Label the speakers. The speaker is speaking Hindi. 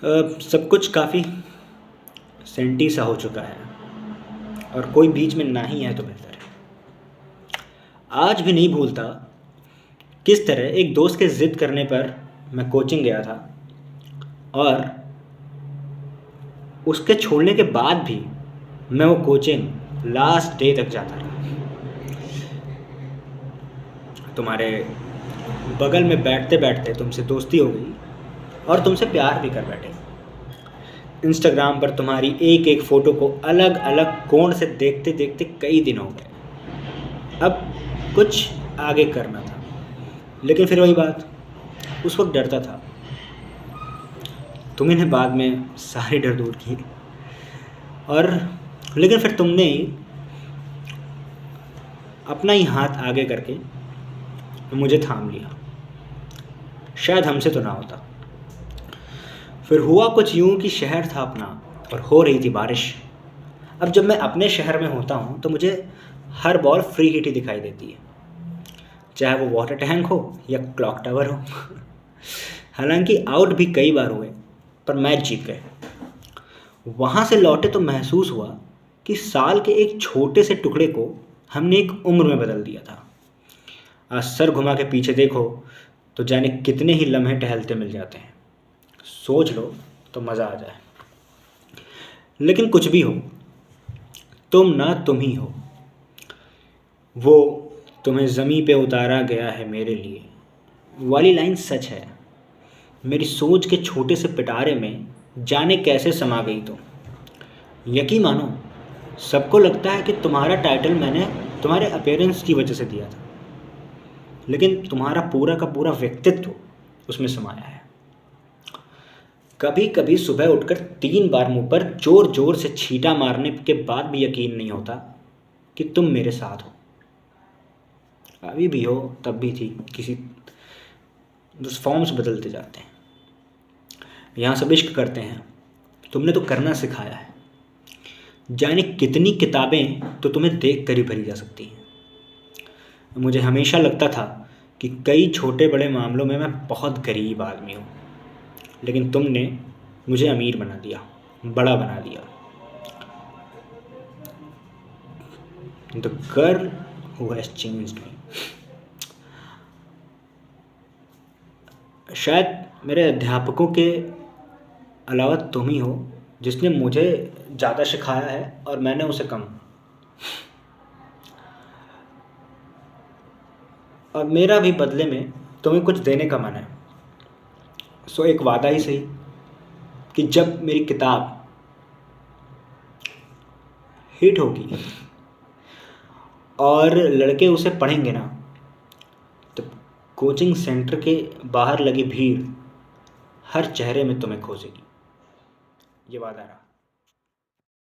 Speaker 1: सब कुछ काफ़ी सेंटी सा हो चुका है और कोई बीच में ना ही है तो बेहतर है। आज भी नहीं भूलता किस तरह एक दोस्त के ज़िद करने पर मैं कोचिंग गया था और उसके छोड़ने के बाद भी मैं वो कोचिंग लास्ट डे तक जाता रहा। तुम्हारे बगल में बैठते बैठते तुमसे दोस्ती हो गई और तुमसे प्यार भी कर बैठे। इंस्टाग्राम पर तुम्हारी एक एक फ़ोटो को अलग अलग कोण से देखते देखते कई दिन हो गए। अब कुछ आगे करना था, लेकिन फिर वही बात, उस वक्त डरता था। तुम्ही ने बाद में सारे डर दूर किए और लेकिन फिर तुमने अपना ही हाथ आगे करके मुझे थाम लिया। शायद हमसे तो ना होता। फिर हुआ कुछ यूं कि शहर था अपना और हो रही थी बारिश। अब जब मैं अपने शहर में होता हूँ तो मुझे हर बॉल फ्री हिट ही दिखाई देती है, चाहे वो वाटर टैंक हो या क्लॉक टावर हो। हालांकि आउट भी कई बार हुए पर मैच जीत गए। वहाँ से लौटे तो महसूस हुआ कि साल के एक छोटे से टुकड़े को हमने एक उम्र में बदल दिया था। आज सर घुमा के पीछे देखो तो जाने कितने ही लम्हे टहलते मिल जाते हैं। सोच लो तो मज़ा आ जाए। लेकिन कुछ भी हो, तुम ना तुम ही हो। वो तुम्हें ज़मीं पे उतारा गया है मेरे लिए वाली लाइन सच है। मेरी सोच के छोटे से पिटारे में जाने कैसे समा गई तुम। यकीन मानो, सबको लगता है कि तुम्हारा टाइटल मैंने तुम्हारे अपीयरेंस की वजह से दिया था, लेकिन तुम्हारा पूरा का पूरा व्यक्तित्व उसमें समाया है। कभी कभी सुबह उठकर 3 बार मुंह पर जोर जोर से छींटा मारने के बाद भी यकीन नहीं होता कि तुम मेरे साथ हो। अभी भी हो, तब भी थी, किसी फॉर्म्स बदलते जाते हैं। यहाँ सब इश्क करते हैं, तुमने तो करना सिखाया है। जाने कितनी किताबें तो तुम्हें देख कर ही भरी जा सकती हैं। मुझे हमेशा लगता था कि कई छोटे बड़े मामलों में मैं बहुत गरीब आदमी हूँ, लेकिन तुमने मुझे अमीर बना दिया, बड़ा बना दिया। The girl who has changed me. शायद मेरे अध्यापकों के अलावा तुम ही हो जिसने मुझे ज़्यादा सिखाया है और मैंने उसे कम। और मेरा भी बदले में तुम्हें कुछ देने का मन है। सो एक वादा ही सही कि जब मेरी किताब हिट होगी और लड़के उसे पढ़ेंगे ना, तो कोचिंग सेंटर के बाहर लगी भीड़ हर चेहरे में तुम्हें खोजेगी। ये वादा रहा।